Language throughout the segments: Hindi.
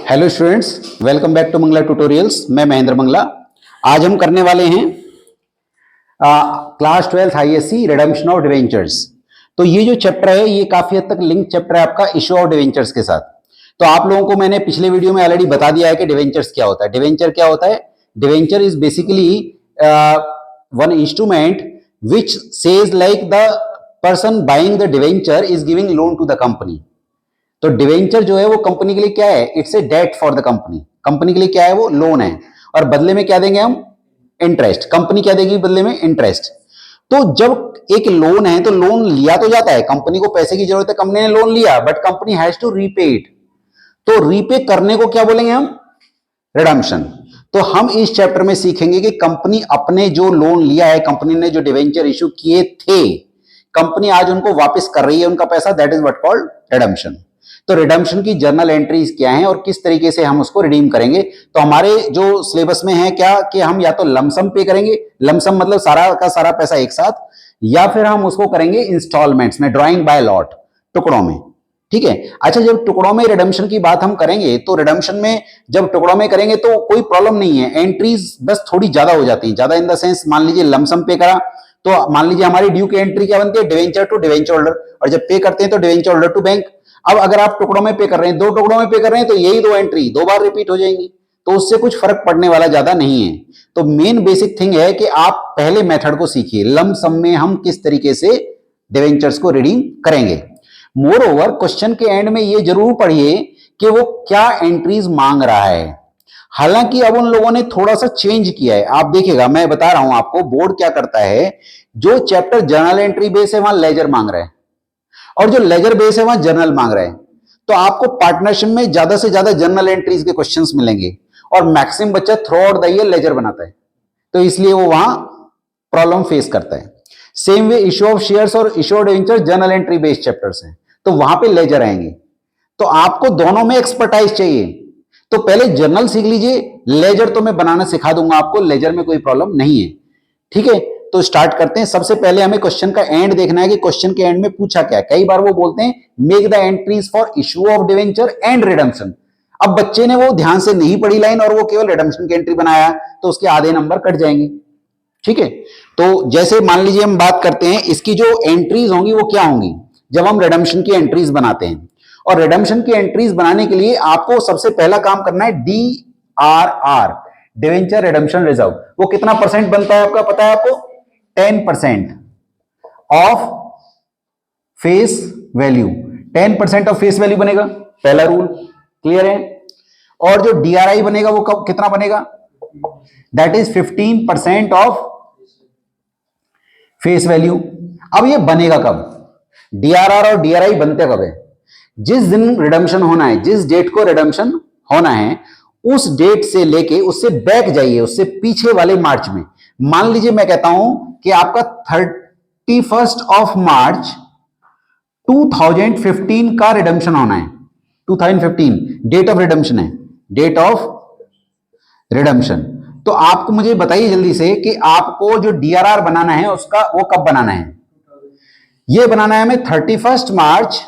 Hello students, welcome back to Mangla tutorials. मैं महेंद्र मंगला। आज हम करने वाले हैं class 12th ISC redemption of debentures. तो ये जो चैप्टर है ये काफी हद तक लिंक चैप्टर है आपका इशू ऑफ डिवेंचर्स के साथ। तो आप लोगों को मैंने पिछले वीडियो में ऑलरेडी बता दिया है कि डिवेंचर्स क्या होता है। डिवेंचर क्या होता है? Debenture is basically one instrument which says like the person buying the debenture is giving loan to the company. तो डिवेंचर जो है वो कंपनी के लिए क्या है? It's a debt for the company. Company के लिए क्या है? वो लोन है, और बदले में क्या देंगे हम? इंटरेस्ट। कंपनी क्या देगी बदले में? इंटरेस्ट। तो जब एक लोन है तो लोन लिया तो जाता है, कंपनी को पैसे की जरूरत है, कंपनी ने लोन लिया, but company has to repay it. तो रीपे करने को क्या बोलेंगे हम? रिडेम्पशन। तो हम इस चैप्टर में सीखेंगे कि कंपनी अपने जो लोन लिया है, कंपनी ने जो डिवेंचर इश्यू किए थे, कंपनी आज उनको वापस कर रही है उनका पैसा, that is what called redemption. तो रिडेम्पशन की जर्नल एंट्रीज क्या हैं और किस तरीके से हम उसको रिडीम करेंगे? तो हमारे जो सिलेबस में है क्या कि हम या तो लमसम पे करेंगे, लमसम मतलब सारा का सारा पैसा एक साथ, या फिर हम उसको करेंगे इंस्टॉलमेंट्स में, ड्रॉइंग बाय लॉट, टुकड़ों में। ठीक है। अच्छा, जब टुकड़ों में रिडेम्पशन की बात हम करेंगे तो रिडेम्पशन में जब टुकड़ों में करेंगे तो कोई प्रॉब्लम नहीं है, एंट्रीज बस थोड़ी ज्यादा हो जाती है। ज्यादा इन द सेंस, मान लीजिए लमसम पे करा तो मान लीजिए हमारी ड्यू की एंट्री क्या बनती है? डिवेंचर टू डिवेंचर होल्डर, और जब पे करते हैं तो डिवेंचर होल्डर टू बैंक। अब अगर आप टुकड़ों में पे कर रहे हैं, दो टुकड़ों में पे कर रहे हैं, तो यही दो एंट्री दो बार रिपीट हो जाएंगी, तो उससे कुछ फर्क पड़ने वाला ज्यादा नहीं है। तो मेन बेसिक थिंग है कि आप पहले मेथड को सीखिए, लम सम में हम किस तरीके से डिवेंचर्स को रिडीम करेंगे। मोर ओवर क्वेश्चन के एंड में ये जरूर पढ़िए कि वो क्या एंट्रीज मांग रहा है। हालांकि अब उन लोगों ने थोड़ा सा चेंज किया है, आप देखिएगा, मैं बता रहा हूं आपको, बोर्ड क्या करता है, जो चैप्टर जर्नल एंट्री बेस है वहां लेजर मांग रहा है, और जो लेजर बेस है वहां जर्नल मांग रहे हैं। तो आपको पार्टनरशिप में ज्यादा से ज्यादा जर्नल एंट्रीज के क्वेश्चंस मिलेंगे, और मैक्सिमम बच्चा throughout the year ledger बनाता है, तो इसलिए वो वहां प्रॉब्लम फेस करता है। Same way issue of shares और issue of debenture journal entry based chapters हैं, तो वहां पे लेजर आएंगे। तो आपको दोनों में एक्सपर्टाइज चाहिए, तो पहले जर्नल सीख लीजिए, लेजर तो मैं बनाना सिखा दूंगा आपको, लेजर में कोई प्रॉब्लम नहीं है। ठीक है, तो स्टार्ट करते हैं। सबसे पहले हमें क्वेश्चन का एंड देखना है कि क्वेश्चन के एंड में पूछा क्या है। कई बार वो बोलते हैं make the entries for issue of debenture and redemption. अब बच्चे ने वो ध्यान से नहीं पढ़ी लाइन और वो केवल रिडेम्पशन की एंट्री बनाया, तो उसके आधे नंबर कट जाएंगे। ठीक है, तो जैसे मान लीजिए हम बात करते हैं, इसकी जो एंट्रीज होंगी वो क्या होंगी जब हम रिडेम्पशन की एंट्रीज बनाते हैं। और रिडेम्पशन की एंट्रीज बनाने के लिए आपको सबसे पहला काम करना है DRR, डिवेंचर रिडेम्पशन रिजर्व। वो कितना परसेंट बनता है आपका पता है आपको? 10% of face value. 10% of face value बनेगा, पहला रूल क्लियर है। और जो DRI बनेगा वो कब कितना बनेगा? That is 15% of face value. अब ये बनेगा कब? DRR और DRI बनते कब है? जिस दिन रिडेम्पशन होना है, जिस डेट को रिडेम्पशन होना है, उस डेट से लेके उससे बैक जाइए, उससे पीछे वाले मार्च में। मान लीजिए मैं कहता हूं कि आपका 31 ऑफ मार्च 2015 का रिडेम्पशन होना है। 2015 डेट ऑफ रिडेम्पशन है, डेट ऑफ रिडेम्पशन। तो आपको मुझे बताइए जल्दी से कि आपको जो DRR बनाना है उसका वो कब बनाना है? ये बनाना है हमें 31 मार्च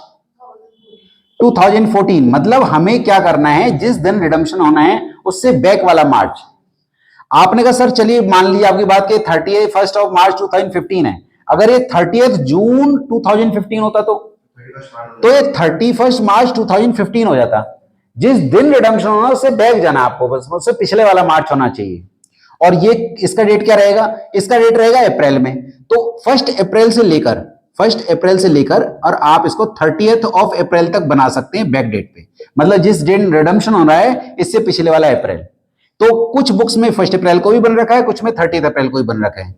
2014। मतलब हमें क्या करना है, जिस दिन रिडेम्पशन होना है उससे बैक वाला मार्च। आपने कहा सर चलिए मान लीजिए आपकी बात के 31 ऑफ मार्च 2015 है, अगर ये 30 जून 2015 होता तो ये 31 मार्च 2015 हो जाता। जिस दिन रिडेम्पशन होना उससे बैक जाना आपको, बस उससे पिछले वाला मार्च होना चाहिए। और ये इसका डेट क्या रहेगा? इसका डेट रहेगा अप्रैल में। तो 1 अप्रैल से लेकर और आप इसको 30 ऑफ अप्रैल तक बना सकते हैं बैक डेट पे। मतलब जिस दिन रिडेम्पशन हो रहा है इससे पिछले वाला अप्रैल। तो कुछ बुक्स में 1 अप्रैल को भी बन रखा है, कुछ में 30 अप्रैल को भी बन रखा है।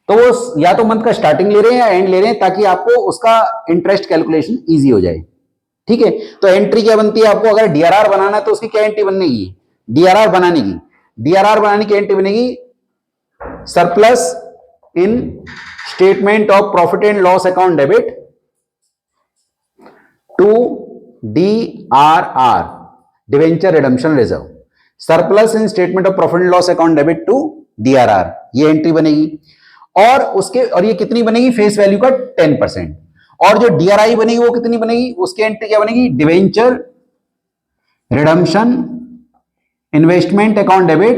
तो वो या तो मंथ का स्टार्टिंग ले रहे हैं या एंड ले रहे हैं, ताकि आपको उसका इंटरेस्ट कैलकुलेशन इजी हो जाए। ठीक है, तो एंट्री क्या बनती है आपको? अगर DRR बनाना है तो उसकी क्या एंट्री बनेगी? DRR बनाने की एंट्री बनेगी surplus in statement of profit and loss account debit to DRR, debenture redemption reserve. Surplus in statement of profit and loss account debit to DRR, ये एंट्री बनेगी। और ये कितनी बनेगी? फेस वैल्यू का 10%। और जो DRI बनेगी वो कितनी बनेगी? उसकी एंट्री क्या बनेगी? Debenture redemption investment account debit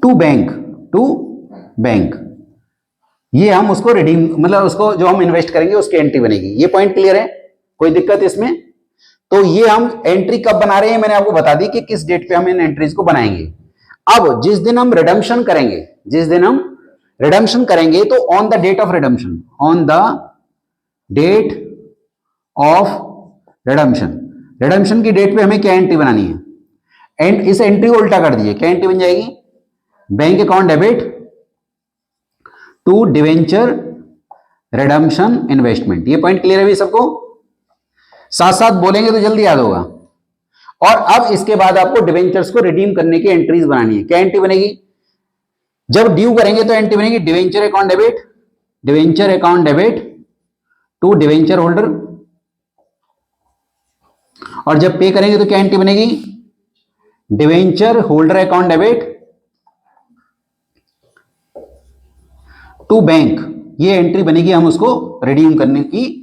to bank. ये हम उसको रिडीम, मतलब उसको जो हम इन्वेस्ट करेंगे उसकी एंट्री बनेगी। ये पॉइंट क्लियर है, कोई दिक्कत इसमें? तो ये हम एंट्री कब बना रहे हैं, मैंने आपको बता दी कि किस डेट पे हम इन एंट्रीज को बनाएंगे। अब जिस दिन हम रिडम्पशन करेंगे, तो on the date of redemption, redemption की डेट पे हमें क्या एंट्री बनानी है? एंड इस एंट्री को उल्टा कर दीजिए, क्या एंट्री बन जाएगी? Bank account debit to debenture redemption investment. ये पॉइंट क्लियर है भी सबको? साथ साथ बोलेंगे तो जल्दी याद होगा। और अब इसके बाद आपको डिवेंचर्स को रिडीम करने की एंट्रीज बनानी है। क्या एंट्री बनेगी? जब ड्यू करेंगे तो एंट्री बनेगी debenture account debit to debenture holder, और जब पे करेंगे तो क्या एंट्री बनेगी? Debenture holder account debit to bank. ये एंट्री बनेगी हम उसको रिडीम करने की।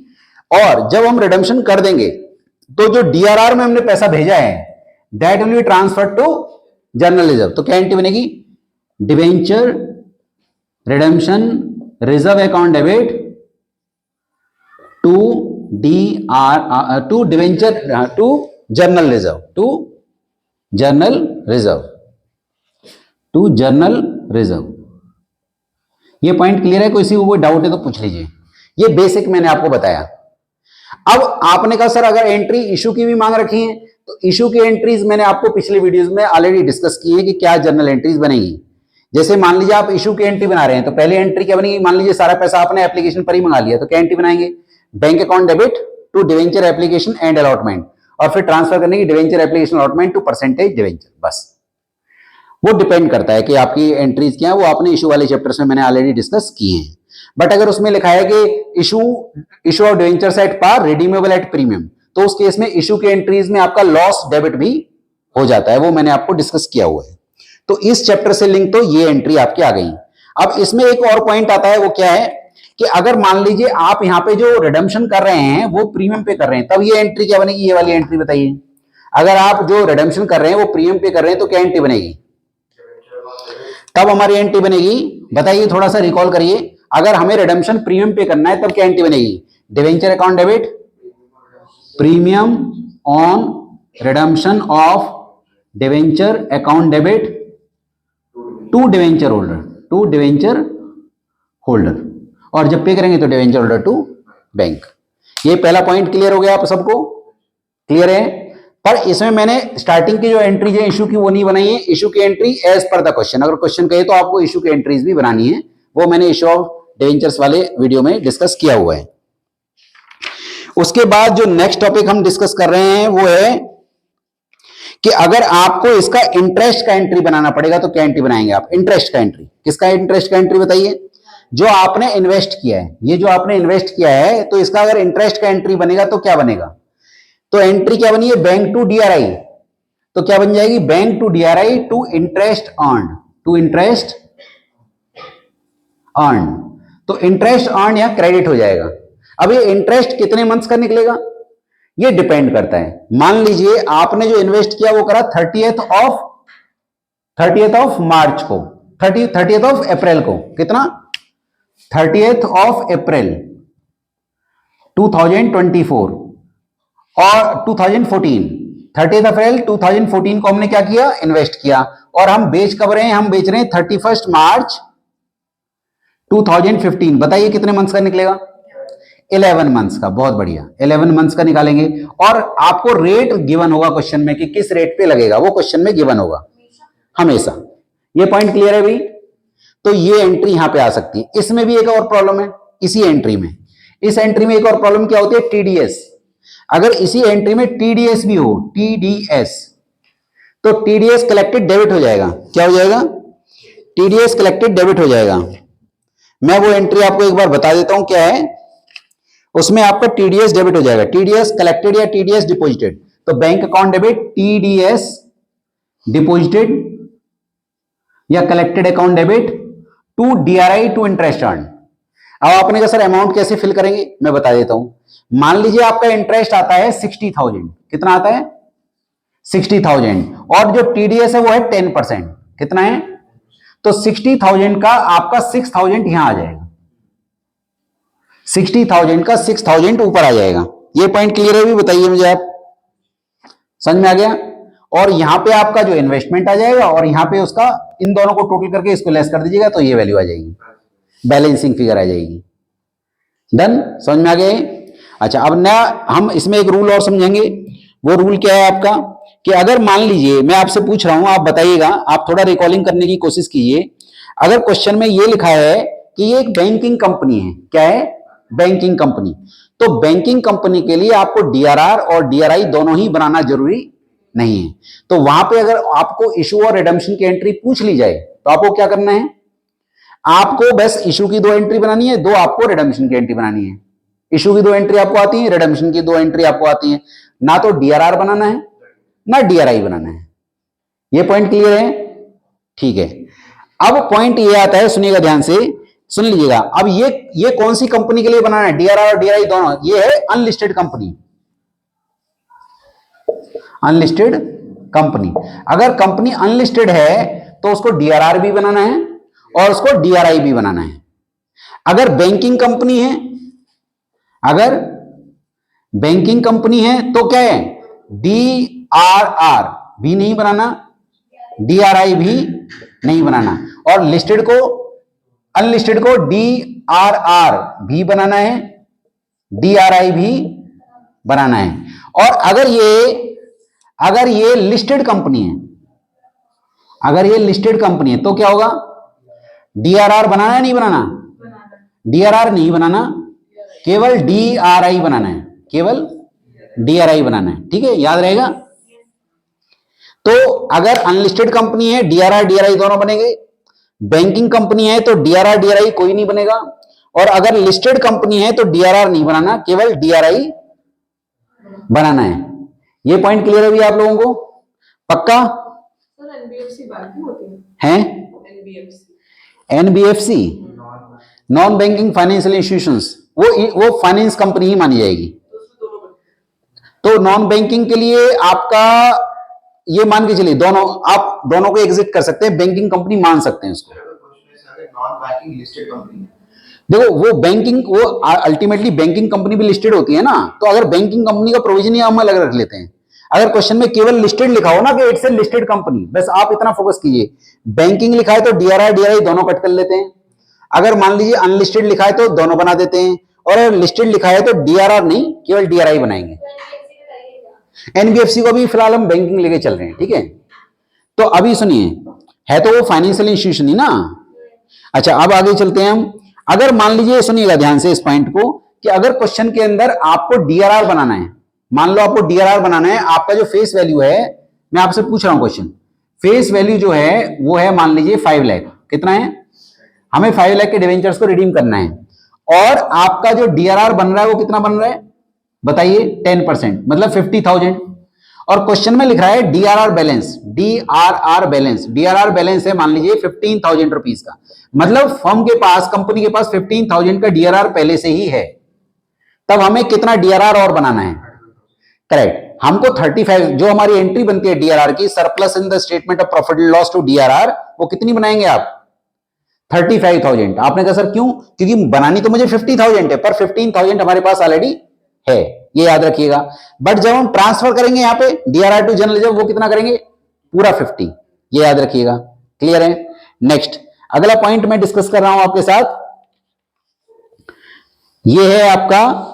और जब हम रिडम्पशन कर देंगे तो जो डीआरआर में हमने पैसा भेजा है that will be transferred to general reserve. तो क्या एंट्री बनेगी? Debenture redemption reserve account debit to journal reserve. ये पॉइंट क्लियर है? किसी को कोई डाउट है तो पूछ लीजिए। ये बेसिक मैंने आपको बताया। अब आपने कहा सर अगर एंट्री इशू की भी मांग रखी है, तो इशू की एंट्रीज मैंने आपको पिछले वीडियोस में ऑलरेडी डिस्कस की है कि क्या जर्नल एंट्रीज बनेगी। जैसे मान लीजिए आप इशू की एंट्री बना रहे हैं, तो पहले एंट्री क्या बनेगी? मान लीजिए सारा पैसा आपने एप्लीकेशन पर ही मंगा लिया, तो क्या एंट्री बनाएंगे? Bank account debit to debenture application and allotment, और फिर ट्रांसफर करने की debenture application allotment to percentage debenture. बस वो डिपेंड करता है कि आपकी एंट्रीज क्या है, वो आपने इशू वाले चैप्टर्स में मैंने ऑलरेडी डिस्कस किए हैं। बट अगर उसमें लिखा है कि issue of debentures at par redeemable at premium, तो उस केस में इशू के एंट्रीज में आपका लॉस डेबिट भी हो जाता है, वो मैंने आपको डिस्कस किया हुआ है। तो इस चैप्टर से लिंक तो ये एंट्री आपकी आ गई। अब इसमें एक और पॉइंट आता है, वो क्या है कि अगर मान लीजिए आप यहां पे जो रिडम्पशन कर रहे हैं वो प्रीमियम पे कर रहे हैं, तब ये एंट्री क्या बनेगी? ये वाली एंट्री बताइए। अगर आप जो रिडम्पशन कर रहे हैं वो प्रीमियम पे कर रहे हैं, तो क्या एंट्री बनेगी? तब हमारी एंट्री बनेगी, बताइए, थोड़ा सा रिकॉल करिए। अगर हमें रिडम्पशन प्रीमियम पे करना है तब क्या एंट्री बनेगी? Debenture account debit premium on redemption of debenture account debit to debenture holder, और जब पे करेंगे तो डिवेंचर होल्डर टू बैंक। ये पहला पॉइंट क्लियर हो गया आप सबको? क्लियर है? पर इसमें मैंने स्टार्टिंग की जो एंट्री है इशू की वो नहीं बनाई है। इशू की entry as per the question, अगर क्वेश्चन कहे तो आपको इशू की एंट्रीज भी बनानी है, वो मैंने इशू ऑफ डिवेंचर्स वाले वीडियो में डिस्कस किया हुआ है। उसके बाद जो नेक्स्ट टॉपिक हम डिस्कस कर रहे हैं वो है कि अगर आपको इसका इंटरेस्ट का एंट्री बनाना पड़ेगा तो क्या एंट्री बनाएंगे आप? इंटरेस्ट का एंट्री। किसका इंटरेस्ट का एंट्री बताइए? जो आपने इन्वेस्ट किया है, ये जो आपने इन्वेस्ट किया है, तो इसका अगर इंटरेस्ट का एंट्री बनेगा तो क्या बनेगा? तो एंट्री क्या बनी है? Bank to DRI. तो क्या बन जाएगी? Bank to DRI to interest earn, तो इंटरेस्ट अर्न या क्रेडिट हो जाएगा। अब ये इंटरेस्ट कितने मंथ्स का निकलेगा ये डिपेंड करता है। मान लीजिए आपने जो इन्वेस्ट किया वो करा 30th ऑफ मार्च को, 30th ऑफ अप्रैल को, कितना? 30th ऑफ अप्रैल 2024 और 2014, 30th अप्रैल 2014 को हमने क्या किया? इन्वेस्ट किया। और हम बेच कब रहे हैं? हम बेच रहे हैं 31 मार्च 2015। बताइए कितने मंथ्स का निकलेगा? 11 मंथ्स का। बहुत बढ़िया, 11 मंथ्स का निकालेंगे। और आपको रेट गिवन होगा क्वेश्चन में कि किस रेट पे लगेगा, वो क्वेश्चन में गिवन होगा हमेशा। ये पॉइंट क्लियर है भाई? तो ये एंट्री यहां पे आ सकती है। इसमें भी एक और प्रॉब्लम है, इसी एंट्री में, इस एंट्री में एक और प्रॉब्लम क्या होती है? टीडीएस। अगर इसी एंट्री में टीडीएस भी हो, टीडीएस, तो टीडीएस कलेक्टेड डेबिट हो जाएगा। क्या हो जाएगा? टीडीएस कलेक्टेड डेबिट हो जाएगा। मैं वो एंट्री आपको एक बार बता देता हूं क्या है। उसमें आपका टीडीएस डेबिट हो जाएगा, टीडीएस कलेक्टेड या टीडीएस डिपॉजिटेड। तो bank account debit TDS deposited या collected account debit to DRI to interest earn. अब आपने कहा सर अमाउंट कैसे फिल करेंगे, मैं बता देता हूं। मान लीजिए आपका इंटरेस्ट आता है 60,000, कितना आता है 60,000, और जो टीडीएस है वो है 10%, कितना है, तो 60,000 का आपका 6,000 यहां आ जाएगा, 60,000 का 6,000 ऊपर आ जाएगा। ये पॉइंट क्लियर है भी, बताइए मुझे आप, समझ में आ गया। और यहां पे आपका जो इन्वेस्टमेंट आ जाएगा और यहां पे उसका, इन दोनों को टोटल करके इसको लेस कर दीजिएगा तो ये वैल्यू आ जाएगी, बैलेंसिंग फिगर आ जाएगी। डन, समझ में आ गया। अच्छा, अब ना हम इसमें एक रूल और समझेंगे। वो रूल क्या है आपका, कि अगर मान लीजिए मैं आपसे पूछ रहा हूं, आप बताइएगा, आप थोड़ा रिकॉलिंग करने की कोशिश कीजिए। अगर क्वेश्चन में ये लिखा है कि ये एक बैंकिंग कंपनी है, क्या है, बैंकिंग कंपनी, तो बैंकिंग कंपनी के लिए आपको डीआरआर और डीआरआई दोनों ही बनाना जरूरी नहीं है। तो वहां पे अगर आपको इशू और रिडेम्पशन की एंट्री पूछ ली जाए तो आपको क्या करना है, आपको बस इशू की 2 एंट्री बनानी है, 2 आपको रिडेम्पशन की एंट्री बनानी है। इशू की 2 एंट्री आपको आती है, रिडेम्पशन की 2 एंट्री आपको आती है। ना तो डीआरआर बनाना है ना डीआरआई बनाना है। ये पॉइंट क्लियर है, ठीक है। अब पॉइंट ये आता है, सुनिएगा ध्यान से, सुन लीजिएगा। अब ये कौन सी कंपनी के लिए बनाना है, डीआरआर और डीआरआई दोनों, ये है अनलिस्टेड कंपनी, अनलिस्टेड कंपनी। अगर कंपनी अनलिस्टेड है तो उसको डीआरआर भी बनाना है और उसको डीआरआई भी बनाना है। अगर बैंकिंग कंपनी है, अगर बैंकिंग कंपनी है तो क्या है, डीआरआर भी नहीं बनाना, डीआरआई भी नहीं बनाना, और लिस्टेड को, अनलिस्टेड को डीआरआर भी बनाना है, डीआरआई भी बनाना है। और अगर ये लिस्टेड कंपनी है, अगर ये लिस्टेड कंपनी है तो क्या होगा, डीआरआर बनाना है नहीं बनाना, डीआरआर नहीं बनाना, केवल डीआरआई बनाना है, केवल डीआरआई बनाना है, ठीक है, याद रहेगा। तो अगर अनलिस्टेड कंपनी है डीआरआर डीआरआई दोनों बनेंगे, बैंकिंग कंपनी है तो डीआरआर डीआरआई कोई नहीं बनेगा, और अगर लिस्टेड कंपनी है तो डीआरआर नहीं बनाना, केवल डीआरआई बनाना है। ये पॉइंट क्लियर है भी आप लोगों को, पक्का है। NBFC non banking financial institutions, वो फाइनेंस कंपनी ही मानी जाएगी। तो नॉन बैंकिंग के लिए आपका ये मान के चलिए, दोनों, आप दोनों को एग्जिट कर सकते हैं, बैंकिंग कंपनी मान सकते हैं उसको। नॉन बैंकिंग लिस्टेड कंपनी, देखो वो बैंकिंग, वो अल्टीमेटली बैंकिंग कंपनी भी लिस्टेड होती है ना, तो अगर बैंकिंग कंपनी का प्रोविजन ही हम अलग रख लेते हैं। अगर क्वेश्चन में केवल लिस्टेड लिखा हो ना कि इट्स ए लिस्टेड कंपनी, बस आप इतना फोकस कीजिए। बैंकिंग लिखा है तो डीआरआर डीआरआई दोनों कट कर लेते हैं। अगर मान लीजिए अनलिस्टेड लिखा है तो दोनों बना देते हैं, और अगर लिस्टेड लिखा है तो डीआरआर नहीं, केवल डीआरआई बनाएंगे। एनबीएफसी को भी फिलहाल हम बैंकिंग लेके चल रहे हैं, ठीक है। तो अभी सुनिए, है तो वो फाइनेंशियल इंस्टीट्यूशन ही ना। अच्छा, अब आगे चलते हैं हम। अगर मान लीजिए, सुनिएगा ध्यान से इस पॉइंट को, कि अगर क्वेश्चन के अंदर आपको डीआरआर बनाना है, मान लो आपको डीआरआर बनाना है, आपका जो फेस वैल्यू है, मैं आपसे पूछ रहा हूं क्वेश्चन, फेस वैल्यू जो है वो है मान लीजिए 5 लाख, कितना है, हमें 5 लाख के डिवेंचर्स को रिडीम करना है, और आपका जो डीआरआर बन रहा है वो कितना बन रहा है बताइए, 10%, मतलब 50,000। और क्वेश्चन में लिख रहा है DRR balance, DRR balance, DRR balance है मान लीजिए 15,000 रुपीज का, मतलब फर्म के पास, कंपनी के पास 15,000 का डीआरआर पहले से ही है। तब हमें कितना डीआरआर और बनाना है, करेक्ट, हमको 35, जो हमारी एंट्री बनती है डीआरआर की, surplus in the statement of profit and loss to DRR, वो कितनी बनाएंगे आप, 35,000। आपने कहा सर क्यों, क्योंकि बनानी तो मुझे 50,000 है, पर 15,000 हमारे पास ऑलरेडी है, ये याद रखिएगा। बट जब हम ट्रांसफर करेंगे यहाँ पे डीआरआर टू जनरल रिजर्व, वो कितना करेंगे, पूरा 50, ये याद रखिएगा, क्लियर है। नेक्स्ट, अगला पॉइंट मैं डिस्कस कर रहा हूं आपके साथ, ये है आपका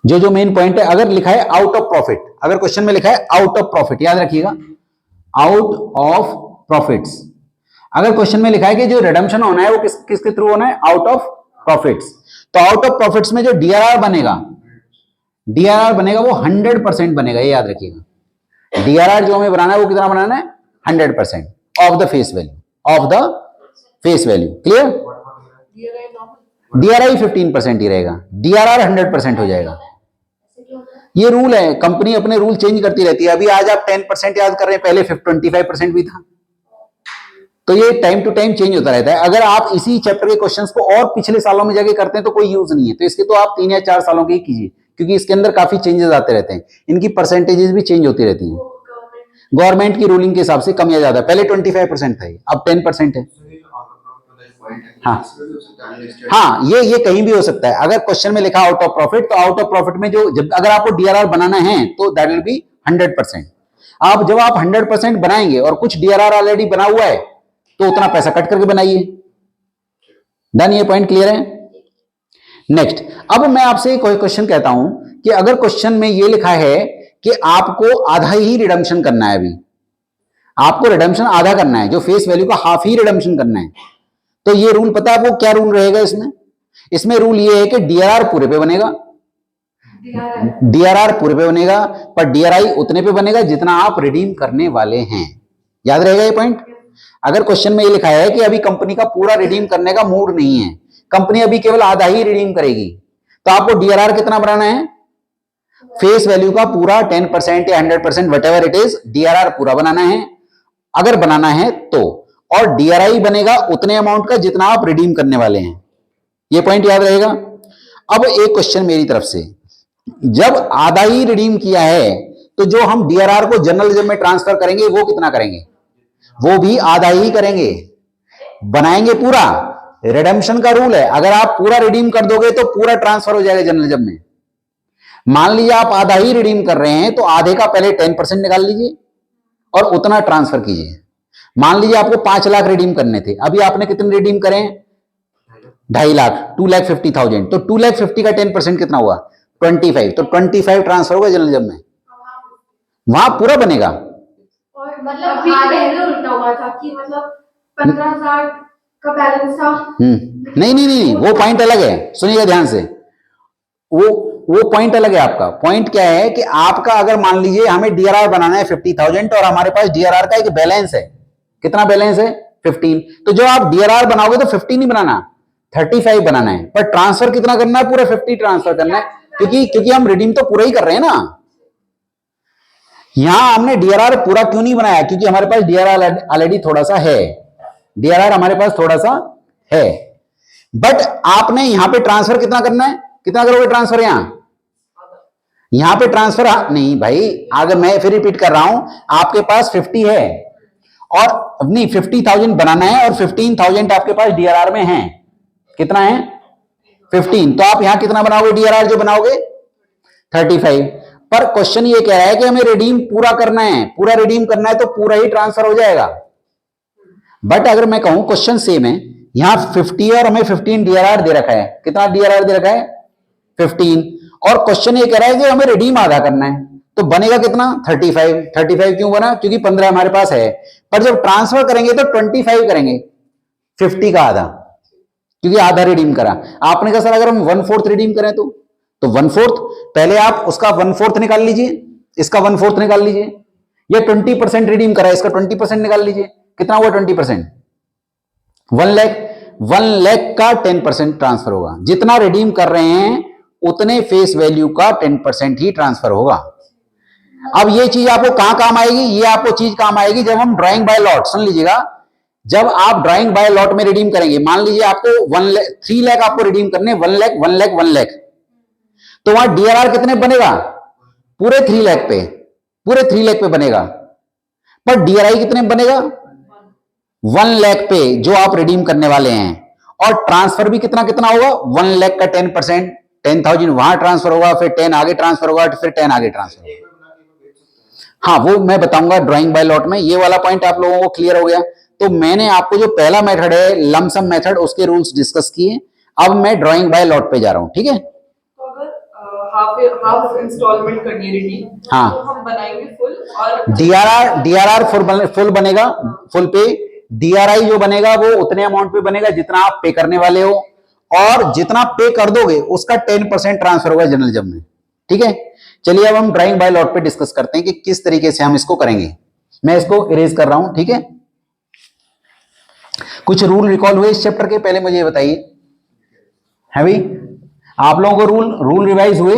जो मेन पॉइंट है। अगर लिखा है आउट ऑफ प्रॉफिट, अगर क्वेश्चन में लिखा है आउट ऑफ प्रॉफिट, याद रखिएगा, आउट ऑफ प्रॉफिट्स। अगर क्वेश्चन में लिखा है कि जो रिडम्पशन होना है वो किसके थ्रू होना है, आउट ऑफ प्रॉफिट्स, तो आउट ऑफ प्रॉफिट्स में जो डीआरआर बनेगा, डीआरआर बनेगा वो 100% बनेगा, ये याद रखिएगा। डीआरआर जो हमें बनाना है वो कितना बनाना है, 100% of the face value, of the face value, clear. DRI 15% ही रहेगा, डीआरआर 100% हो जाएगा। ये रूल है, कंपनी अपने रूल चेंज करती रहती है। अभी आज आप 10% याद कर रहे हैं, पहले 25% भी था, तो ये टाइम टू टाइम चेंज होता रहता है। अगर आप इसी चैप्टर के क्वेश्चंस को और पिछले सालों में जाके करते हैं तो कोई यूज नहीं है, तो इसके तो आप 3 या 4 सालों के ही कीजिए, क्योंकि इसके अंदर काफी चेंजेस आते रहते हैं, इनकी परसेंटेजेस भी चेंज होती रहती हैं गवर्नमेंट की रूलिंग के हिसाब से, कम या ज्यादा। पहले 25% था, अब 10% है। हाँ हाँ, ये कहीं भी हो सकता है। अगर क्वेश्चन में लिखा आउट ऑफ प्रॉफिट, तो आउट ऑफ प्रॉफिट में जो जब अगर आपको डीआरआर बनाना है तो दैट विल बी 100%। आप जब आप 100% बनाएंगे और कुछ डीआरआर ऑलरेडी बना हुआ है तो उतना पैसा कट करके बनाइए। डन, ये पॉइंट क्लियर है। नेक्स्ट, अब मैं आपसे कोई क्वेश्चन कहता हूं कि अगर क्वेश्चन में ये लिखा है कि आपको आधा ही रिडम्पशन करना है, अभी आपको रिडम्पशन आधा करना है, जो फेस वैल्यू का हाफ ही रिडम्पशन करना है, तो ये रूल पता है आपको क्या रूल रहेगा इसमें रूल ये है कि डीआरआर पूरे पे बनेगा, डीआरआर पूरे पे बनेगा, पर डीआरआई उतने पे बनेगा जितना आप रिडीम करने वाले हैं। याद रहेगा ये पॉइंट। अगर क्वेश्चन में ये लिखा है कि अभी कंपनी का पूरा रिडीम करने का मूड नहीं है, कंपनी अभी केवल आधा ही रिडीम करेगी, तो आपको डीआरआर कितना बनाना है? फेस वैल्यू का पूरा 10% या 100% what ever it is, DRR पूरा बनाना है अगर बनाना है तो, और डीआरआई बनेगा उतने अमाउंट का जितना आप रिडीम करने वाले हैं। ये पॉइंट याद रहेगा। अब एक क्वेश्चन मेरी तरफ से, जब आधा ही रिडीम किया है तो जो हम डीआरआर को जर्नलिज्म में ट्रांसफर करेंगे वो कितना करेंगे? वो भी आधा ही करेंगे, बनाएंगे पूरा। रिडेम्पशन का रूल है, अगर आप पूरा रिडीम कर दोगे तो पूरा ट्रांसफर हो जाएगा जर्नलिज्म में। मान लीजिए आप आधा ही रिडीम कर रहे हैं तो आधे का पहले 10% निकाल लीजिए और उतना ट्रांसफर कीजिए। मान लीजिए आपको 5 लाख रिडीम करने थे, अभी आपने कितने रिडीम करें? 2.5 लाख, 2,50,000। तो 2,50,000 का 10% कितना हुआ? 25। तो 25 ट्रांसफर होगा जर्नलिज्म में, वहां पूरा बनेगा। मतलब पहले उल्टा हुआ था कि मतलब 15,000 का बैलेंस था। नहीं, वो पॉइंट अलग है, सुनिएगा ध्यान से। वो पॉइंट अलग है। आपका पॉइंट क्या है कि आपका अगर मान लीजिए हमें डीआरआर बनाना है 50,000 और हमारे पास डीआरआर का एक बैलेंस है, कितना बैलेंस है? 15। तो जो आप डीआरआर बनाओगे तो 15 नहीं बनाना, 35 बनाना है, पर ट्रांसफर कितना करना है? पूरा 50 ट्रांसफर करना है, क्योंकि हम रिडीम तो पूरा ही कर रहे हैं ना। यहां हमने डीआरआर पूरा क्यों नहीं बनाया? क्योंकि हमारे पास डीआरआर ऑलरेडी थोड़ा सा है, डीआरआर हमारे पास थोड़ा सा है, बट आपने यहां पे ट्रांसफर कितना करना है? कितना करोगे ट्रांसफर? यहां पे ट्रांसफर नहीं भाई, अगर मैं फिर रिपीट कर रहा हूं, आपके पास 50 है और नहीं 50,000 बनाना है और 15,000 आपके पास डीआरआर में है। कितना है? 15। तो आप यहां कितना बनाओगे डीआरआर जो बनाओगे? 35। पर क्वेश्चन ये कह रहा है कि हमें रिडीम पूरा करना है, पूरा रिडीम करना है तो पूरा ही ट्रांसफर हो जाएगा। बट अगर मैं कहूं क्वेश्चन सेम है, यहां 50 और हमें 15 डीआरआर दे रखा है, कितना डीआरआर दे रखा है? 15। और क्वेश्चन ये कह रहा है कि हमें रिडीम आधा करना है, तो बनेगा कितना? 35। 35 क्यों बना? क्योंकि 15 हमारे पास है, पर जब ट्रांसफर करेंगे तो 25 करेंगे, 50 का आधा, क्योंकि आधा रिडीम करा। आपने कहा सर अगर हम 1/4 रिडीम करें तो 1/4, पहले आप उसका 1/4 निकाल लीजिए, इसका 1/4 निकाल लीजिए। ये 20% रिडीम करा है, इसका 20% निकाल लीजिए। कितना हुआ 20%? 1 लाख। 1 लाख का 10% ट्रांसफर होगा, जितना रिडीम कर रहे हैं उतने फेस वैल्यू का 10% ही ट्रांसफर होगा। अब ये चीज आपको कहां काम आएगी? ये आपको चीज काम आएगी जब हम ड्राइंग बाय लॉट, सुन लीजिएगा, जब आप ड्राइंग बाय लॉट में रिडीम करेंगे, मान लीजिए आपको 3 लाख आपको रिडीम करने, 1 लाख 1 लाख 1 लाख, तो वहां डीआरआर कितने बनेगा? पूरे 3 लाख पे, पूरे 3 लाख पे बनेगा, पर डीआरआई कितने बनेगा? 1 लाख पे जो आप रिडीम करने वाले हैं। और ट्रांसफर भी कितना कितना होगा? 1 लाख का 10%, 10,000 वहां ट्रांसफर होगा, फिर 10 आगे ट्रांसफर होगा, फिर 10 आगे ट्रांसफर होगा। हाँ, वो मैं बताऊंगा ड्राइंग बाय लॉट में। ये वाला पॉइंट आप लोगों को क्लियर हो गया। तो मैंने आपको जो पहला मेथड है लमसम मेथड, उसके रूल्स डिस्कस किए। अब मैं ड्राइंग बाय लॉट पे जा रहा हूं, ठीक है। तो अगर हाफ इंस्टॉलमेंट करनी है रिडीम, हाँ, तो हम बनाएंगे फुल, और डीआरआर फुल बनेगा, फुल पे। डीआरआई जो बनेगा वो उतने अमाउंट पे बनेगा जितना आप पे करने वाले हो, और जितना पे कर दोगे उसका 10% ट्रांसफर होगा जर्नलिज्म में, ठीक है। चलिए अब हम ड्राइंग बाय लॉट पे डिस्कस करते हैं कि किस तरीके से हम इसको करेंगे। मैं इसको इरेज कर रहा हूं, ठीक है। कुछ रूल रिकॉल हुए इस चैप्टर के? पहले मुझे बताइए, है भाई आप लोगों को रूल रिवाइज हुए?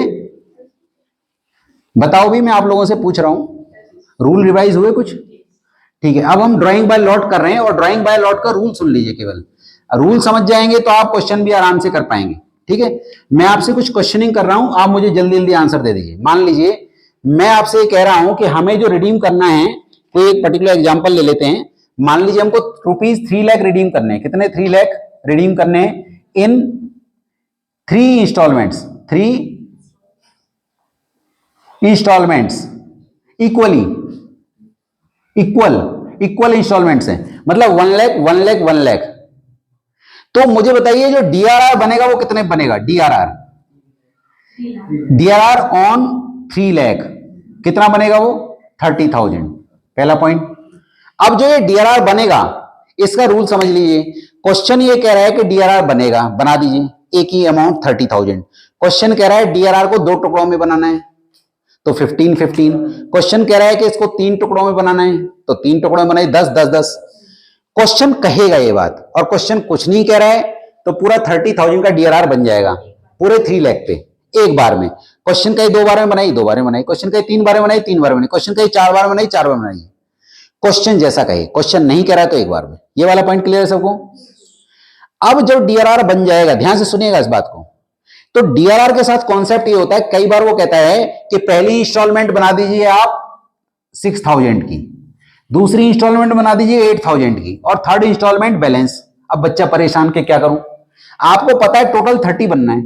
बताओ भी, मैं आप लोगों से पूछ रहा हूं, रूल रिवाइज हुए कुछ? ठीक है, अब हम ड्राइंग बाय लॉट कर रहे हैं और ड्राइंग बाय लॉट का रूल सुन लीजिए। केवल रूल समझ जाएंगे तो आप क्वेश्चन भी आराम से कर पाएंगे। ठीक है, मैं आपसे कुछ क्वेश्चनिंग कर रहा हूं, आप मुझे जल्दी जल्दी आंसर दे दीजिए। मान लीजिए मैं आपसे ये कह रहा हूं कि हमें जो रिडीम करना है, कोई एक पर्टिकुलर एग्जांपल ले लेते हैं। मान लीजिए हमको ₹3 लाख रिडीम करने हैं। कितने? 3 लाख रिडीम करने हैं इन 3 इंस्टॉलमेंट्स, 3 इंस्टॉलमेंट्स इक्वल इंस्टॉलमेंट्स हैं, मतलब 1 लाख 1 लाख 1 लाख। तो मुझे बताइए जो डीआरआर बनेगा वो कितने बनेगा? डीआरआर ऑन 3 लाख कितना बनेगा? वो 30,000। पहला पॉइंट। अब जो ये डीआरआर बनेगा इसका रूल समझ लीजिए। क्वेश्चन ये कह रहा है कि डीआरआर बनेगा, बना दीजिए एक ही अमाउंट 30,000। क्वेश्चन कह रहा है डीआरआर को 2 टुकड़ों में बनाना है तो 15-15। क्वेश्चन कह रहा है कि इसको 3 टुकड़ों में बनाना है तो 3 टुकड़ों में बनाइए, 10-10-10। क्वेश्चन कहेगा ये बात और क्वेश्चन कुछ नहीं कह रहा है तो पूरा 30,000 का डीआरआर बन जाएगा पूरे 3 लाख पे एक बार में। क्वेश्चन कहीं 2 बार में बनाई, 2 बार में बनाई। क्वेश्चन कहीं 3 बार में बनाई, 3 बार में बनाई। क्वेश्चन कहीं 4 बार में बनाई, 4 बार में बनाई। क्वेश्चन जैसा कहे, क्वेश्चन नहीं कह रहा तो एक बार में। ये वाला पॉइंट क्लियर है सबको? अब जब डीआरआर बन जाएगा, ध्यान से सुनिएगा इस बात को, तो डीआरआर के साथ कॉन्सेप्ट ये होता है, कई बार वो कहता है कि पहली इंस्टॉलमेंट बना दीजिए आप 6,000 की, दूसरी इंस्टॉलमेंट बना दीजिए 8,000 की और थर्ड इंस्टॉलमेंट बैलेंस। अब बच्चा परेशान के क्या करूं? आपको पता है टोटल 30 बनना है।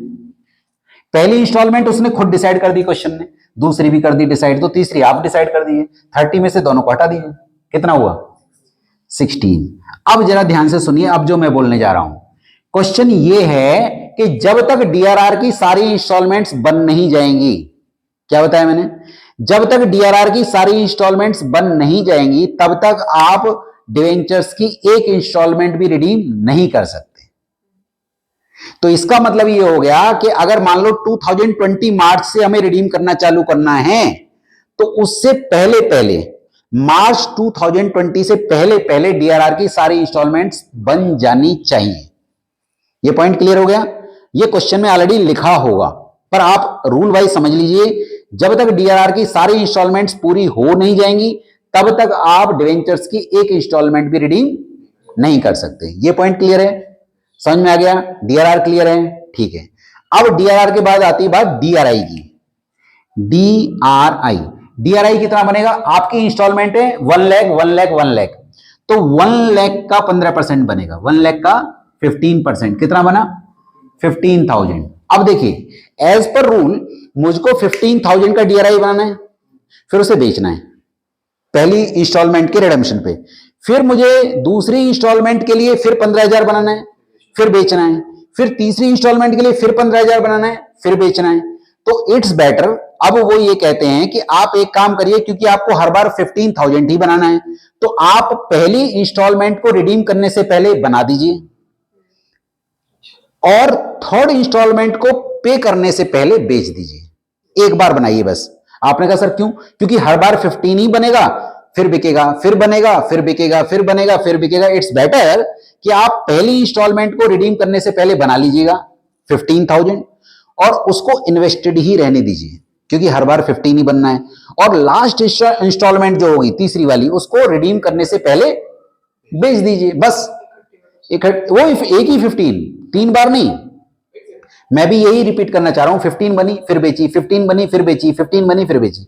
पहली इंस्टॉलमेंट उसने खुद डिसाइड कर दी क्वेश्चन ने, दूसरी भी कर दी डिसाइड, तो तीसरी आप डिसाइड कर दीजिए। 30 में से दोनों को हटा दीजिए, कितना हुआ? 16। अब जरा ध्यान से सुनिए, अब जो मैं बोलने जा रहा हूं, क्वेश्चन ये है कि जब तक डीआरआर की सारी इंस्टॉलमेंट्स बन नहीं जाएंगी, क्या बताया मैंने? जब तक डीआरआर की सारी इंस्टॉलमेंट्स बन नहीं जाएंगी तब तक आप डिवेंचर्स की एक इंस्टॉलमेंट भी रिडीम नहीं कर सकते। तो इसका मतलब ये हो गया कि अगर मान लो 2020 मार्च से हमें रिडीम करना चालू करना है तो उससे पहले पहले मार्च 2020 से पहले पहले डीआरआर की सारी इंस्टॉलमेंट्स बन जानी चाहिए। ये पॉइंट क्लियर हो गया? ये क्वेश्चन में ऑलरेडी लिखा होगा पर आप रूल वाइज समझ लीजिए। जब तक डीआरआर की सारी इंस्टॉलमेंट्स पूरी हो नहीं जाएंगी तब तक आप डिवेंचर्स की एक इंस्टॉलमेंट भी रिडीम नहीं कर सकते। ये पॉइंट क्लियर है? समझ में आ गया? डीआरआर क्लियर है? ठीक है। अब डीआरआर के बाद आती है बात डीआरआई की। डीआरआई कितना बनेगा? आपकी इंस्टॉलमेंट है 1 लाख 1 लाख 1 लाख, तो 1 लाख का 15% बनेगा, 1 लाख का 15%। कितना बना? 15,000। अब देखिए एज पर रूल मुझको 15,000 का डीआरआई बनाना है, फिर उसे बेचना है पहली इंस्टॉलमेंट के रिडेम्पशन पे, फिर मुझे दूसरी इंस्टॉलमेंट के लिए फिर 15,000 बनाना है, फिर बेचना है, फिर तीसरी इंस्टॉलमेंट के लिए फिर 15,000 बनाना है, फिर बेचना है। तो इट्स बेटर, अब वो ये कहते हैं कि आप एक काम करिए, क्योंकि आपको हर बार 15,000 ही बनाना है तो आप पहली इंस्टॉलमेंट को रिडीम करने से पहले बना दीजिए और थर्ड इंस्टॉलमेंट को पे करने से पहले बेच दीजिए। एक बार बनाइए बस। आपने कहा सर क्यों? क्योंकि हर बार 15 ही बनेगा, फिर बिकेगा, फिर बनेगा, फिर बिकेगा, फिर बनेगा, फिर बिकेगा। इट्स बेटर कि आप पहली इंस्टॉलमेंट को रिडीम करने से पहले बना लीजिएगा 15,000 और उसको इन्वेस्टेड ही रहने दीजिए, क्योंकि हर बार 15 ही बनना है। और लास्ट इंस्टॉलमेंट जो होगी तीसरी वाली, उसको रिडीम करने से पहले बेच दीजिए बस। वो एक ही 15, 3 बार नहीं। मैं भी यही रिपीट करना चाह रहा हूं, 15 बनी फिर बेची, 15 बनी फिर बेची, 15 बनी फिर बेची।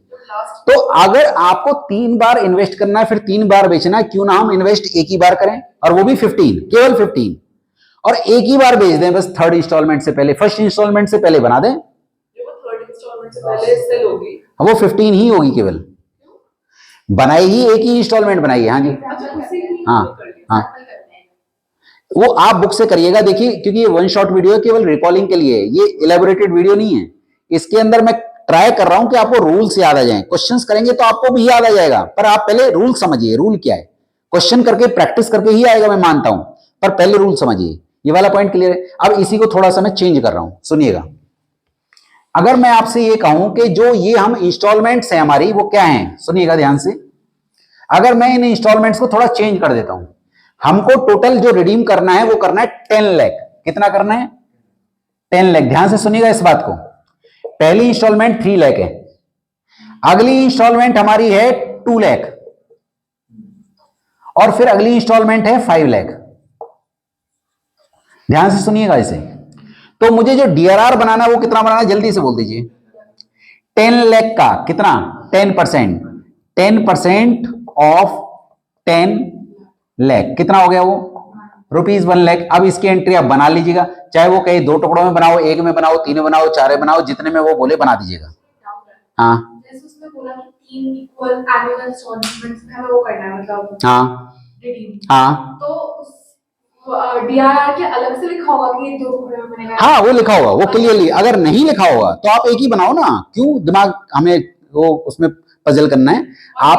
तो अगर आपको 3 बार इन्वेस्ट करना है फिर 3 बार बेचना, क्यों ना हम इन्वेस्ट एक ही बार करें और वो भी 15, केवल 15, और एक ही बार बेच दें बस थर्ड इंस्टॉलमेंट से पहले। फर्स्ट इंस्टॉलमेंट से पहले बना दें, थर्ड इंस्टॉलमेंट से पहले सेल होगी, वो 15 ही होगी केवल। बनाई ही एक ही इंस्टॉलमेंट बनाई है। हाँ जी, हाँ, वो आप बुक से करिएगा। देखिए क्योंकि ये 1 शॉट वीडियो है, केवल रिकॉलिंग के लिए, ये इलेबोरेटेड वीडियो नहीं है। इसके अंदर मैं ट्राई कर रहा हूं कि आपको रूल्स याद आ जाएं। क्वेश्चंस करेंगे तो आपको भी याद आ जाएगा, पर आप पहले रूल समझिए, रूल क्या है। क्वेश्चन करके प्रैक्टिस करके ही आएगा, मैं मानता हूं, पर पहले रूल समझिए। ये वाला पॉइंट क्लियर है? अब इसी को थोड़ा सा मैं चेंज कर रहा हूं, सुनिएगा। अगर मैं आपसे ये कहूं कि जो ये हम इंस्टॉलमेंट्स हैं हमारी, वो क्या हैं, सुनिएगा ध्यान से। अगर मैं इन इंस्टॉलमेंट्स को थोड़ा चेंज कर देता हूं, हमको टोटल जो रिडीम करना है वो करना है 10 लाख। कितना करना है? 10 लाख। ध्यान से सुनिएगा इस बात को। पहली इंस्टॉलमेंट 3 लाख है, अगली इंस्टॉलमेंट हमारी है 2 लाख, और फिर अगली इंस्टॉलमेंट है 5 लाख। ध्यान से सुनिएगा इसे। तो मुझे जो डीआरआर बनाना है वो कितना बनाना है, जल्दी से बोल दीजिए। 10 लाख का कितना, 10%, 10% ऑफ 10 लाख कितना हो गया वो, ₹1 लाख। अब इसकी एंट्री आप बना लीजिएगा, चाहे वो कहीं 2 टुकड़ों में बनाओ, 1 में बनाओ, 3 में बनाओ, 4 में बनाओ, जितने में वो बोले बना दीजिएगा। हाँ जैसे उसमें बोला कि 3 इक्वल एनुअल इंस्टॉलमेंट्स में हमें वो करना है, मतलब हाँ रिडीम। हाँ तो डीआरआर के अलग से लिखा होगा कि ये 2 टुकड़े में बनेगा? हाँ, वो लिखा होगा, वो क्लियरली। अगर नहीं लिखा होगा तो आप एक ही बनाओ ना, क्यों दिमाग हमें वो उसमें पजल करना है। आप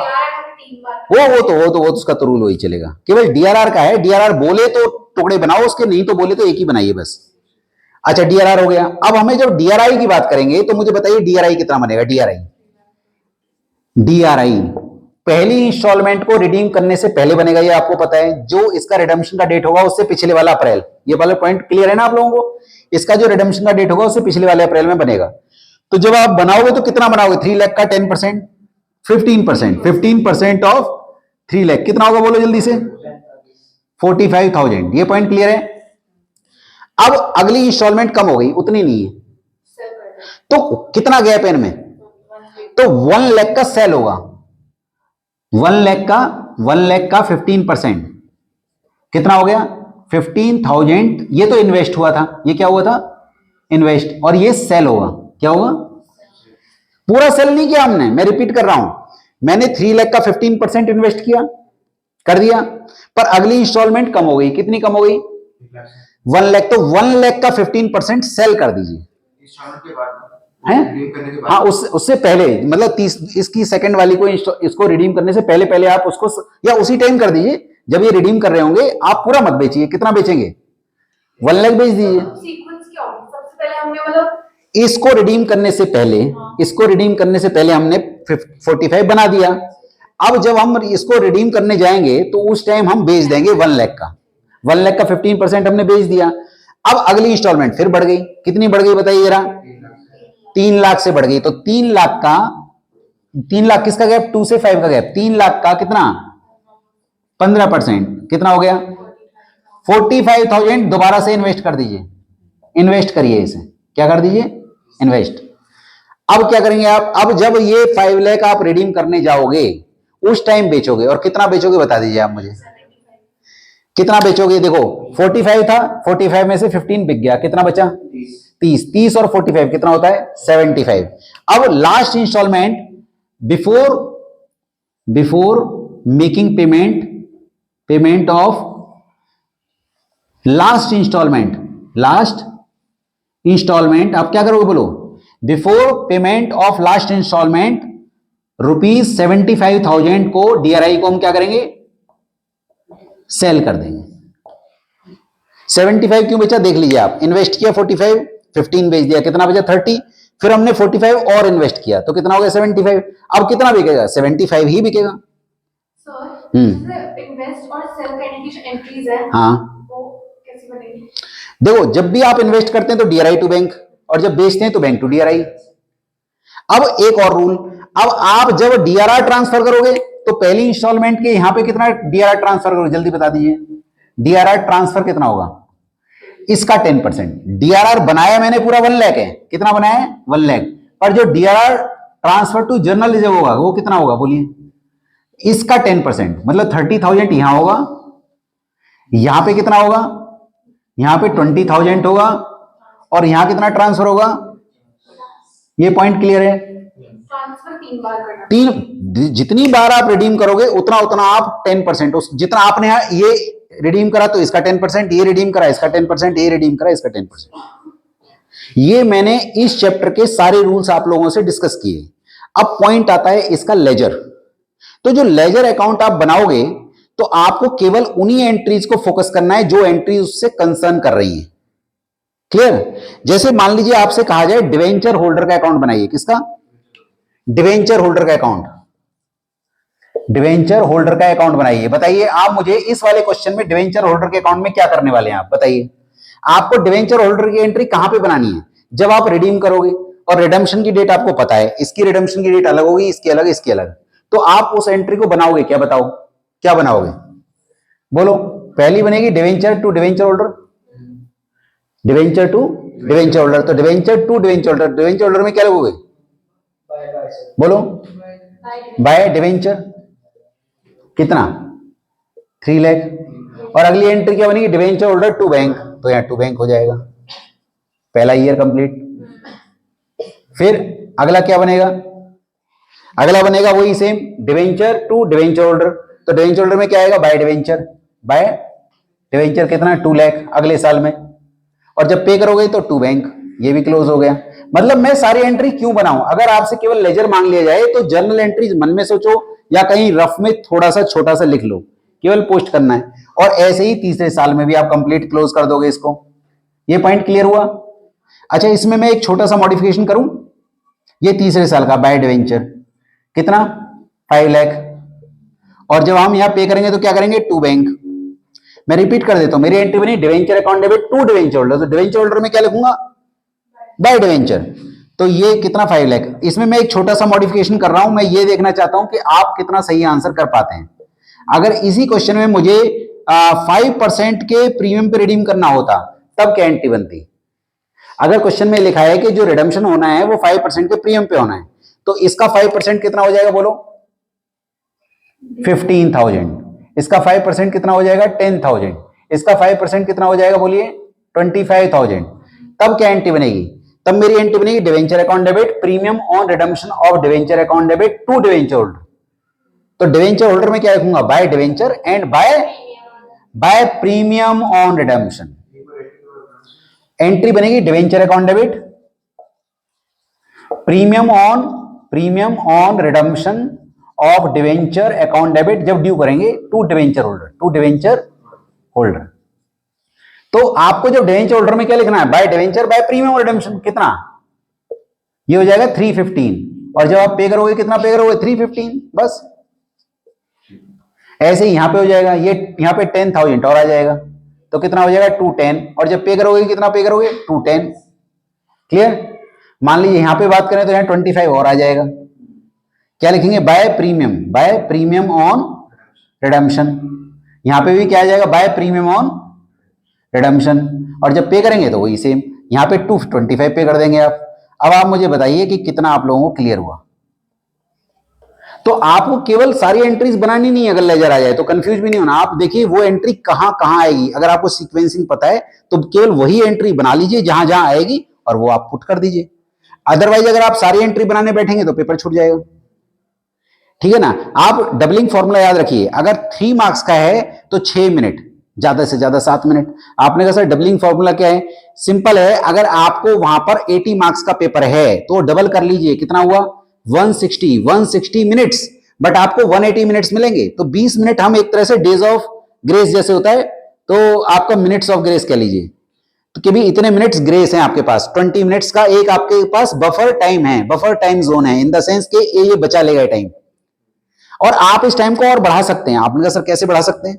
वो तो उसका तो रूल वही चलेगा, केवल डीआरआर का है। डीआरआर बोले तो टुकड़े बनाओ उसके, नहीं तो बोले तो एक ही बनाइए बस। अच्छा, डीआरआर हो गया। अब हमें जब डीआरआई की बात करेंगे तो मुझे बताइए डीआरआई कितना बनेगा। डीआरआई पहली इंस्टॉलमेंट को रिडीम करने से पहले बनेगा, ये आपको पता है। जो इसका रिडम्पशन का डेट होगा उससे पिछले वाला अप्रैल, ये वाला पॉइंट क्लियर है ना आप लोगों को। इसका जो रिडम्पशन का डेट होगा उससे पिछले वाले अप्रैल में बनेगा। तो जब आप बनाओगे तो कितना बनाओगे, 3 लाख का 10%, 15%, 15% ऑफ 3 लाख कितना होगा, बोलो जल्दी से, 45,000। ये पॉइंट क्लियर है। अब अगली इंस्टॉलमेंट कम हो गई, उतनी नहीं है, तो कितना गैप है इनमें, तो 1 लाख का सेल होगा। 1 लाख का 15% कितना हो गया, 15,000। ये तो इन्वेस्ट हुआ था, ये क्या हुआ था, इन्वेस्ट, और ये सेल होगा, क्या होगा, पूरा सेल नहीं किया हमने, मैं रिपीट कर रहा हूं, मैंने 3 लाख का 15% इन्वेस्ट किया, कर दिया, पर अगली इंस्टॉलमेंट कम हो गई, कितनी कम हो गई, 1 लाख। तो 1 लाख का 15% सेल कर दीजिए, हैं? हाँ, उससे पहले, मतलब 30, इसकी सेकंड वाली को इसको रिडीम करने से पहले आप उसको, या उसी टाइम कर दीजिए जब ये रिडीम कर रहे होंगे। आप पूरा मत बेचिए, कितना बेचेंगे, 1 लाख बेच दीजिए। सीक्वेंस क्या होगा, सबसे पहले हमने मतलब इसको रिडीम करने से पहले, इसको रिडीम करने से पहले हमने 45 बना दिया। अब जब हम इसको रिडीम करने जाएंगे तो उस टाइम हम बेच देंगे 1 लाख का, 1 लाख का 15% हमने बेच दिया। अब अगली इंस्टॉलमेंट फिर बढ़ गई, कितनी बढ़ गई बताइए जरा, 3 लाख से बढ़ गई। तो 3 लाख का, 3 लाख किसका गैप, 2 से 5 का गैप, 3 लाख का कितना, 15%, कितना हो गया, 45,000 दोबारा से इन्वेस्ट कर दीजिए, इन्वेस्ट करिए इसे, क्या कर दीजिए, इन्वेस्ट। अब क्या करेंगे आप, अब जब ये 5 लाख आप रिडीम करने जाओगे उस टाइम बेचोगे, और कितना बेचोगे बता दीजिए आप मुझे, कितना बेचोगे। देखो 45 था, 45 में से 15 बिक गया, कितना बचा, 30, 30 और 45 कितना होता है, 75। अब last instalment before making payment of last instalment, आप क्या करोगे बोलो, before payment of last instalment ₹75,000 को डीआरआई को हम क्या करेंगे, सेल कर देंगे। 75 क्यों बेचा देख लीजिए आप, इन्वेस्ट किया 45, 15 बेच दिया, कितना बचा 30, फिर हमने 45 और इन्वेस्ट किया तो कितना हो गया 75। अब कितना बिकेगा, 75 ही बिकेगा। इन्वेस्ट और सेल करने की जो एंट्रीज है, हाँ, वो कैसे बनेगी? देखो जब भी आप इन्वेस्ट करते हैं तो डीआरआई टू बैंक, और जब बेचते हैं तो बैंक टू डीआरआई। अब एक और रूल, अब आप जब डीआरआर ट्रांसफर करोगे तो पहली इंस्टॉलमेंट के यहां पे कितना डीआरआर ट्रांसफर करोगे, जल्दी बता दीजिए, डीआरआर ट्रांसफर कितना होगा, इसका 10%। डीआरआर बनाया मैंने पूरा 1 लाख है, कितना बनाया है 1 लाख, पर जो DRR transfer to general reserve होगा वो कितना होगा बोलिए, इसका 10%, मतलब 30,000 यहां होगा, यहां पे कितना होगा, यहां पे 20,000 होगा, और यहां कितना ट्रांसफर होगा, ये पॉइंट क्लियर है। ट्रांसफर 3 बार करना, 3, जितनी बार आप रिडीम करोगे उतना आप 10%, उस जितना आपने ये रिडीम करा तो इसका 10%, ये रिडीम करा इसका 10%, ये रिडीम करा इसका 10%। ये मैंने इस चैप्टर के सारे रूल्स आप लोगों से डिस्कस किए। अब पॉइंट आता है इसका लेजर। तो जो लेजर अकाउंट आप बनाओगे तो आपको केवल उन्हीं एंट्रीज को फोकस करना है जो एंट्रीज उससे कंसर्न कर रही है, क्लियर। जैसे मान लीजिए आपसे कहा जाए डिवेंचर होल्डर का अकाउंट बनाइए, किसका, डिवेंचर होल्डर का अकाउंट, डिवेंचर होल्डर का अकाउंट बनाइए। बताइए आप मुझे इस वाले क्वेश्चन में डिवेंचर होल्डर के अकाउंट में क्या करने वाले हैं आप बताइए। आपको डिवेंचर होल्डर की एंट्री कहां पे बनानी है, जब आप रिडीम करोगे, और रिडम्पशन की डेट आपको पता है, इसकी रिडम्पशन की डेट अलग होगी, इसकी अलग, इसकी अलग, तो आप उस एंट्री को बनाओगे क्या, बताओ क्या बनाओगे, बोलो, पहली बनेगी debenture to debenture holder, debenture to debenture holder. तो debenture to debenture holder, debenture holder में क्या लगोगे? बोलो, बाय डिवेंचर कितना? 3 लाख। और अगली एंट्री क्या बनेगी? डिवेंचर होल्डर टू बैंक, तो यहाँ टू बैंक हो जाएगा, पहला ईयर कंप्लीट। फिर अगला क्या बनेगा? अगला बनेगा वही same, debenture to debenture holder. तो डिवेंचर होल्डर में क्या आएगा? बाय डिवेंचर, बाय डिवेंचर कितना? 2 लाख अगले साल में। और जब पे करोगे तो टू बैंक, ये भी क्लोज हो गया। मतलब मैं सारी एंट्री क्यों बनाऊं? अगर आपसे केवल लेजर मांग लिया जाए तो जर्नल एंट्रीज मन में सोचो या कहीं रफ में थोड़ा सा छोटा सा लिख लो, केवल पोस्ट करना है। और ऐसे ही तीसरे साल में भी आप कंप्लीट क्लोज कर दोगे इसको। ये पॉइंट क्लियर हुआ? अच्छा, इसमें मैं एक छोटा सा मॉडिफिकेशन करूं, ये तीसरे साल का बाय डिवेंचर कितना? 5 लाख। और जब हम यहां पे करेंगे तो क्या करेंगे? To bank. मैं रिपीट कर देता हूं, मेरी एंट्री बनी debenture account debit to debenture holder, तो डिवेंचर होल्डर में क्या लिखूंगा? By debenture. तो ये कितना? 5 लाख। इसमें मैं एक छोटा सा मॉडिफिकेशन कर रहा हूं, मैं ये देखना चाहता हूं कि आप कितना सही आंसर कर पाते हैं। अगर इसी क्वेश्चन में मुझे 5% के प्रीमियम पे रिडीम करना होता तब क्या एंट्री बनती? अगर क्वेश्चन में लिखा है कि जो रिडम्पशन होना है वो 5% के प्रीमियम पे होना है, तो इसका 5% कितना हो जाएगा? बोलो, 15,000। इसका 5% कितना हो जाएगा? 10,000। इसका 5% कितना हो जाएगा? बोलिए, 25,000। तब क्या एंट्री बनेगी? तब मेरी एंट्री बनेगी debenture account debit premium on redemption of debenture account debit to debenture holder. तो डिवेंचर होल्डर में क्या लिखूंगा? By debenture and by premium on redemption. Entry बनेगी debenture account debit premium on redemption of debenture account debit जब ड्यू करेंगे टू डिवेंचर होल्डर। तो आपको जब डिवेंचर होल्डर में क्या लिखना है? By debenture by premium redemption कितना? ये हो जाएगा 315। और जब आप पे करोगे कितना पे करोगे? 315 बस। ऐसे ही यहां पे हो जाएगा, ये यहां पे 10,000 और आ जाएगा, तो कितना हो जाएगा? 210। और जब पे करोगे कितना पे करोगे? 210। क्लियर? मान लीजिए यहां पे बात करें तो यहां 25 और आ जाएगा। क्या लिखेंगे? By premium on redemption. यहां पे भी क्या आ जाएगा? By premium on redemption. और जब पे करेंगे तो वही सेम, यहां पे 225 पे कर देंगे आप। अब आप मुझे बताइए कि कितना आप लोगों को क्लियर हुआ। तो आपको केवल सारी एंट्रीज बनानी नहीं है, अगर लेजर आ जाए तो कंफ्यूज भी नहीं होना। आप देखिए वो एंट्री कहां कहां आएगी, अगर आपको सीक्वेंसिंग पता है तो केवल वही एंट्री बना लीजिए जहां जहां आएगी और वो आप पुट कर दीजिए। अदरवाइज अगर आप सारी एंट्री बनाने बैठेंगे तो पेपर छूट जाएगा। ठीक है ना? आप डबलिंग फॉर्मूला याद रखिए, अगर 3 मार्क्स का है तो 6 मिनट, ज्यादा से ज्यादा 7 मिनट। आपने कहा सर डबलिंग फॉर्मूला क्या है? सिंपल है, अगर आपको वहां पर 80 मार्क्स का पेपर है तो डबल कर लीजिए, कितना हुआ? 160 मिनट्स, बट आपको 180 मिनट्स मिलेंगे, तो 20 मिनट हम एक तरह से डेज ऑफ ग्रेस जैसे होता है, तो आपका मिनट्स ऑफ ग्रेस कह लीजिए। तो कि भी इतने मिनट्स ग्रेस हैं आपके पास, 20 मिनट्स का एक आपके पास बफर टाइम है, बफर टाइम जोन है, इन द सेंस के ये बचा लेगा टाइम। और आप इस टाइम को और बढ़ा सकते हैं। आपने कहा सर कैसे बढ़ा सकते हैं?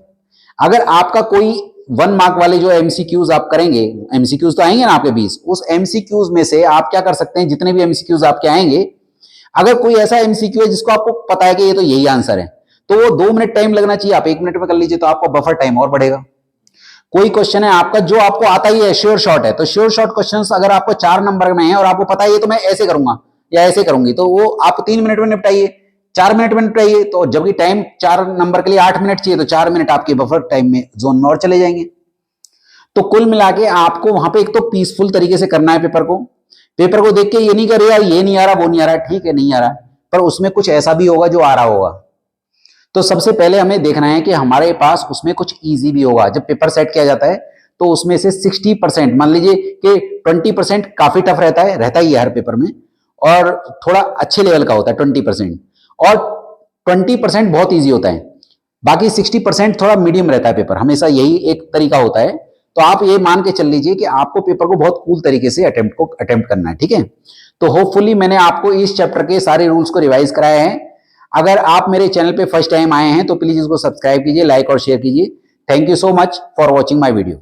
अगर आपका कोई 1 मार्क वाले जो एमसीक्यूज आप करेंगे, एमसीक्यूज तो आएंगे ना आपके 20, उस एमसीक्यूज में से आप क्या कर सकते हैं, जितने भी एमसीक्यूज आपके आएंगे, अगर कोई ऐसा एमसीक्यू है जिसको आपको पता है कि ये तो यही आंसर है, तो वो 2 मिनट टाइम लगना चाहिए, आप 1 मिनट में कर लीजिए, तो आपका बफर टाइम और बढ़ेगा। कोई क्वेश्चन है आपका जो आपको आता ही है, श्योर शॉर्ट है, तो श्योर शॉर्ट क्वेश्चंस अगर आपको 4 नंबर में है और आपको पता है ये तो मैं ऐसे करूंगा या ऐसे करूंगी, तो वो आप 3 मिनट में निपटाइए, 4 मिनट में निपटाइए। तो जबकि टाइम 4 नंबर के लिए 8 मिनट चाहिए, तो 4 मिनट आपके बफर टाइम में जोन में और चले जाएंगे। तो कुल मिला के आपको वहां पे एक तो पीसफुल तरीके से करना है पेपर को देख के ये नहीं कर यार ये नहीं आ रहा वो नहीं आ रहा, ठीक है नहीं आ रहा, पर उसमें कुछ ऐसा भी होगा जो आ रहा होगा। तो सबसे पहले हमें देखना है कि हमारे पास उसमें कुछ इजी भी होगा। जब पेपर सेट किया जाता है तो उसमें से 60%, मान लीजिए कि 20% काफी टफ रहता ही है हर पेपर में, और थोड़ा अच्छे लेवल का होता है 20%, और 20% बहुत इजी होता है, बाकी 60% थोड़ा मीडियम रहता है पेपर, हमेशा यही एक तरीका होता है। तो आप ये मान के चल लीजिए कि आपको पेपर को बहुत कूल तरीके से अटेम्प्ट करना है, ठीक है। तो होपफुली मैंने आपको इस चैप्टर के सारे रूल्स को रिवाइज कराए हैं। अगर आप मेरे चैनल पे फर्स्ट टाइम आए हैं तो प्लीज इसको सब्सक्राइब कीजिए, लाइक और शेयर कीजिए। Thank you so much for watching my video.